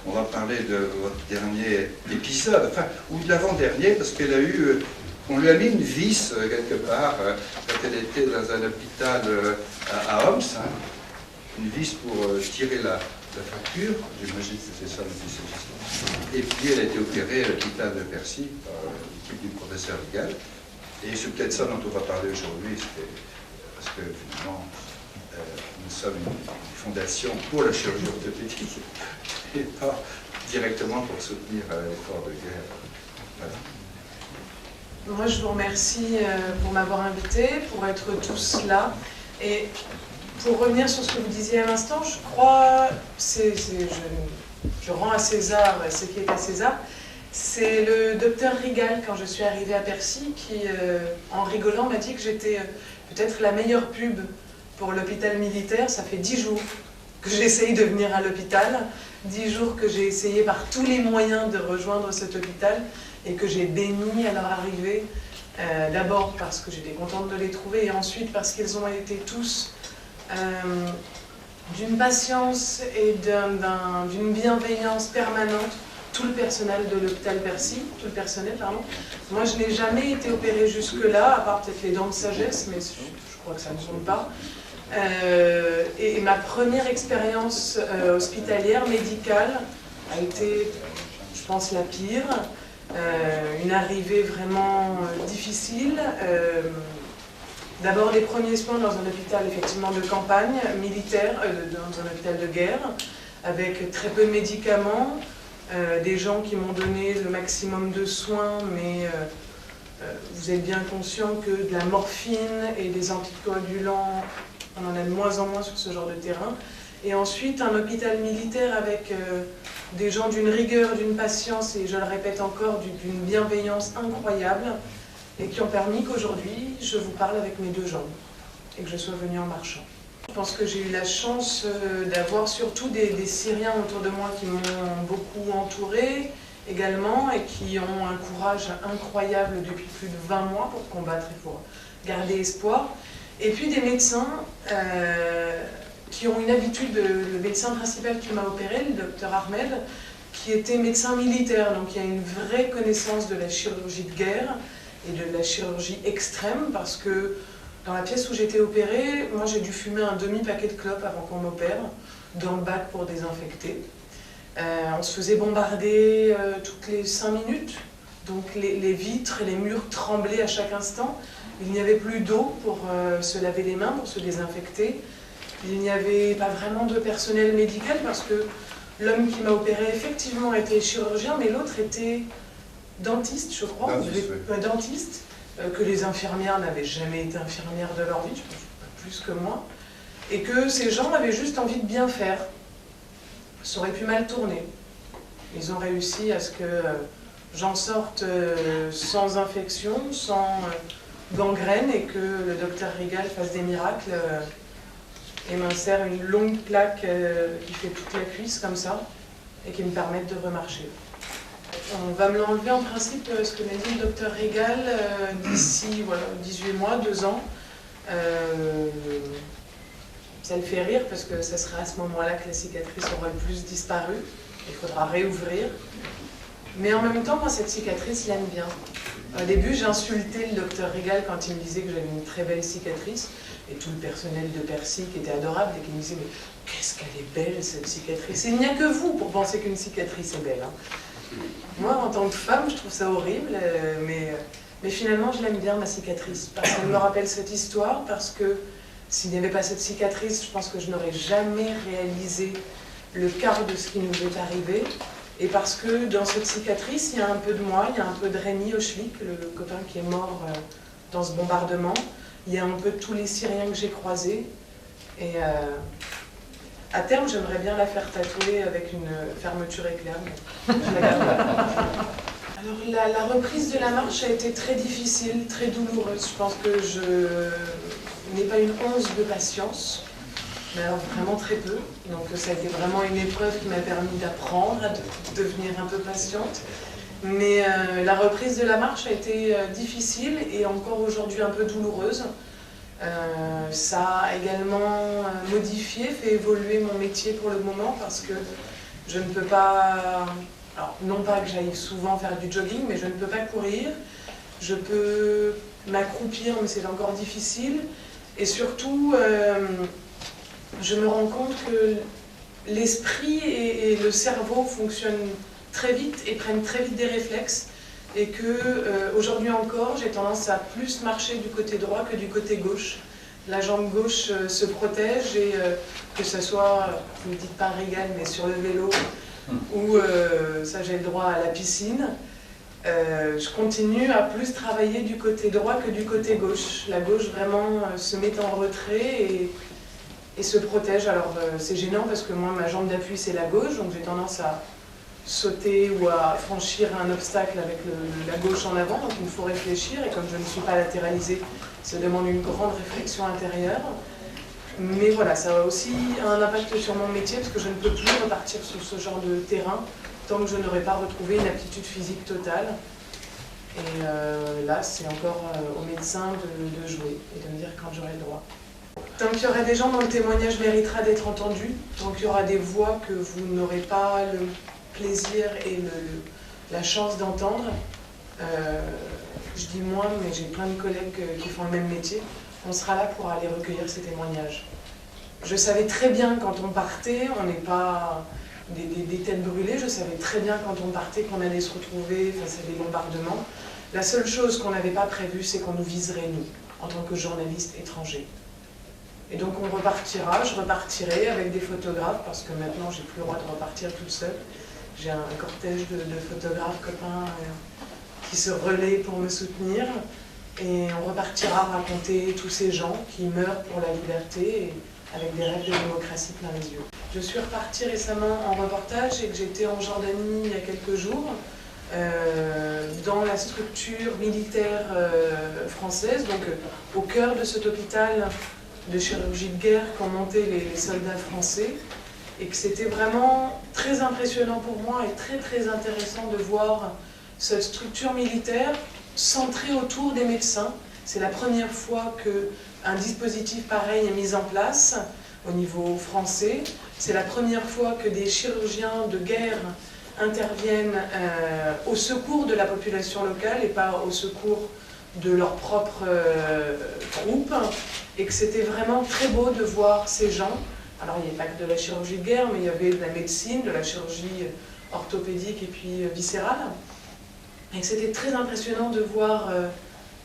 on va parler de votre dernier épisode, enfin, ou de l'avant-dernier, parce qu'elle a eu, on lui a mis une vis quelque part, quand elle était dans un hôpital à Homs, hein, une vis pour tirer la fracture, j'imagine que c'était ça le vis. Et puis elle a été opérée à l'hôpital de Percy par l'équipe du professeur Rigal. Et c'est peut-être ça dont on va parler aujourd'hui, parce que finalement, nous sommes une fondation pour la chirurgie orthopédique et pas directement pour soutenir l'effort de guerre. Voilà. Moi, je vous remercie pour m'avoir invité, pour être tous là. Et pour revenir sur ce que vous disiez à l'instant, je crois, je rends à César ce qui est à César. C'est le docteur Rigal, quand je suis arrivée à Percy, qui, en rigolant, m'a dit que j'étais peut-être la meilleure pub pour l'hôpital militaire. Ça fait 10 jours que j'essaye de venir à l'hôpital, 10 jours que j'ai essayé par tous les moyens de rejoindre cet hôpital et que j'ai béni à leur arrivée, d'abord parce que j'étais contente de les trouver et ensuite parce qu'ils ont été tous d'une patience et d'une bienveillance permanente. Tout le personnel de l'hôpital Percy, tout le personnel, pardon. Moi, je n'ai jamais été opérée jusque-là, à part peut-être les dents de sagesse, mais je crois que ça ne compte pas. Et ma première expérience hospitalière, médicale, a été, je pense, la pire. Une arrivée vraiment difficile. D'abord, les premiers soins dans un hôpital, effectivement, de campagne, militaire, dans un hôpital de guerre, avec très peu de médicaments. Des gens qui m'ont donné le maximum de soins, mais vous êtes bien conscient que de la morphine et des anticoagulants, on en a de moins en moins sur ce genre de terrain. Et ensuite, un hôpital militaire avec des gens d'une rigueur, d'une patience, et je le répète encore, d'une bienveillance incroyable, et qui ont permis qu'aujourd'hui, je vous parle avec mes 2 jambes, et que je sois venue en marchant. Je pense que j'ai eu la chance d'avoir surtout des Syriens autour de moi qui m'ont beaucoup entourée également et qui ont un courage incroyable depuis plus de 20 mois pour combattre et pour garder espoir. Et puis des médecins qui ont une habitude, le médecin principal qui m'a opéré, le docteur Ahmed, qui était médecin militaire, donc il y a une vraie connaissance de la chirurgie de guerre et de la chirurgie extrême parce que dans la pièce où j'étais opérée, moi j'ai dû fumer un demi-paquet de clopes avant qu'on m'opère, dans le bac pour désinfecter. On se faisait bombarder toutes les 5 minutes, donc les vitres et les murs tremblaient à chaque instant. Il n'y avait plus d'eau pour se laver les mains, pour se désinfecter. Il n'y avait pas vraiment de personnel médical parce que l'homme qui m'a opéré effectivement était chirurgien, mais l'autre était dentiste, je crois, dentiste. Que les infirmières n'avaient jamais été infirmières de leur vie, je pense pas plus que moi, et que ces gens avaient juste envie de bien faire. Ça aurait pu mal tourner. Ils ont réussi à ce que j'en sorte sans infection, sans gangrène, et que le docteur Rigal fasse des miracles et m'insère une longue plaque qui fait toute la cuisse comme ça, et qui me permette de remarcher. On va me l'enlever en principe, ce que m'a dit le docteur Rigal, d'ici 18 mois, 2 ans. Ça le fait rire parce que ça sera à ce moment-là que la cicatrice aura le plus disparu. Il faudra réouvrir. Mais en même temps, moi, cette cicatrice, je l'aime bien. Au début, j'insultais le docteur Rigal quand il me disait que j'avais une très belle cicatrice. Et tout le personnel de Percy qui était adorable et qui me disait « Mais qu'est-ce qu'elle est belle, cette cicatrice !» Et il n'y a que vous pour penser qu'une cicatrice est belle. Hein. Moi, en tant que femme, je trouve ça horrible, mais finalement, je l'aime bien, ma cicatrice, parce qu'elle me rappelle cette histoire, parce que s'il n'y avait pas cette cicatrice, je pense que je n'aurais jamais réalisé le quart de ce qui nous est arrivé, et parce que dans cette cicatrice, il y a un peu de moi, il y a un peu de Rémi Hochlik, le copain qui est mort dans ce bombardement, il y a un peu de tous les Syriens que j'ai croisés, et à terme, j'aimerais bien la faire tatouer avec une fermeture éclair, mais je la garde pas. Alors, la reprise de la marche a été très difficile, très douloureuse. Je pense que je n'ai pas une once de patience, mais alors vraiment très peu. Donc ça a été vraiment une épreuve qui m'a permis d'apprendre, à devenir un peu patiente. Mais la reprise de la marche a été difficile et encore aujourd'hui un peu douloureuse. Ça a également modifié, fait évoluer mon métier pour le moment parce que Je ne peux pas, alors non pas que j'aille souvent faire du jogging, mais je ne peux pas courir. Je peux m'accroupir, mais c'est encore difficile. Et surtout, je me rends compte que l'esprit et le cerveau fonctionnent très vite et prennent très vite des réflexes. Et que aujourd'hui encore, j'ai tendance à plus marcher du côté droit que du côté gauche. La jambe gauche se protège et que ce soit, vous ne me dites pas régal, mais sur le vélo ou ça j'ai le droit à la piscine, je continue à plus travailler du côté droit que du côté gauche. La gauche vraiment se met en retrait et se protège. Alors c'est gênant parce que moi ma jambe d'appui c'est la gauche, donc j'ai tendance à sauter ou à franchir un obstacle avec la gauche en avant, donc il faut réfléchir, et comme je ne suis pas latéralisée, ça demande une grande réflexion intérieure. Mais voilà, ça a aussi un impact sur mon métier, parce que je ne peux plus repartir sur ce genre de terrain tant que je n'aurai pas retrouvé une aptitude physique totale. Et là, c'est encore au médecin de jouer et de me dire quand j'aurai le droit. Tant qu'il y aura des gens dont le témoignage méritera d'être entendu, tant qu'il y aura des voix que vous n'aurez pas le plaisir et la chance d'entendre. Je dis moi, mais j'ai plein de collègues qui font le même métier. On sera là pour aller recueillir ces témoignages. Je savais très bien quand on partait, on n'est pas des têtes brûlées, je savais très bien quand on partait qu'on allait se retrouver face à des bombardements. La seule chose qu'on n'avait pas prévue, c'est qu'on nous viserait, nous, en tant que journalistes étrangers. Et donc on repartira, je repartirai avec des photographes, parce que maintenant j'ai plus le droit de repartir toute seule. J'ai un cortège de photographes copains qui se relaient pour me soutenir. Et on repartira raconter tous ces gens qui meurent pour la liberté et avec des rêves de démocratie plein les yeux. Je suis repartie récemment en reportage et que j'étais en Jordanie il y a quelques jours, dans la structure militaire française, donc au cœur de cet hôpital de chirurgie de guerre qu'ont monté les soldats français. Et que c'était vraiment très impressionnant pour moi et très très intéressant de voir cette structure militaire centrée autour des médecins. C'est la première fois qu'un dispositif pareil est mis en place au niveau français. C'est la première fois que des chirurgiens de guerre interviennent au secours de la population locale et pas au secours de leurs propres troupes. Et que c'était vraiment très beau de voir ces gens. Alors, il n'y avait pas que de la chirurgie de guerre, mais il y avait de la médecine, de la chirurgie orthopédique et puis viscérale. Et c'était très impressionnant de voir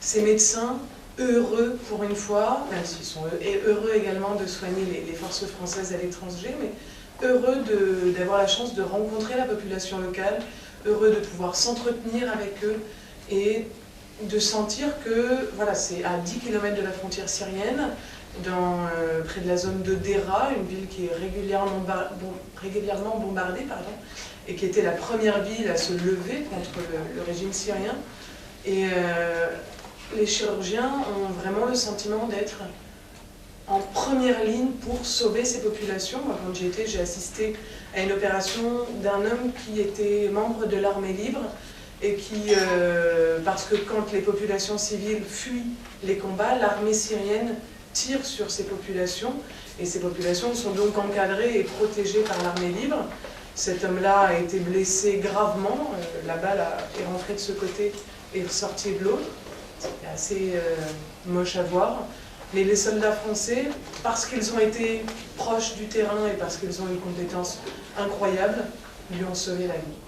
ces médecins heureux pour une fois, même s'ils sont heureux également de soigner les forces françaises à l'étranger, mais heureux d'avoir la chance de rencontrer la population locale, heureux de pouvoir s'entretenir avec eux et de sentir que voilà, c'est à 10 km de la frontière syrienne, près de la zone de Dera, une ville qui est régulièrement bombardée, et qui était la première ville à se lever contre le régime syrien. Et les chirurgiens ont vraiment le sentiment d'être en première ligne pour sauver ces populations. Moi, quand j'y étais, j'ai assisté à une opération d'un homme qui était membre de l'armée libre et qui, parce que quand les populations civiles fuient les combats, l'armée syrienne tire sur ces populations, et ces populations sont donc encadrées et protégées par l'armée libre. Cet homme-là a été blessé gravement, la balle est rentrée de ce côté et est sortie de l'autre. C'est assez moche à voir. Mais les soldats français, parce qu'ils ont été proches du terrain et parce qu'ils ont une compétence incroyable, lui ont sauvé la vie.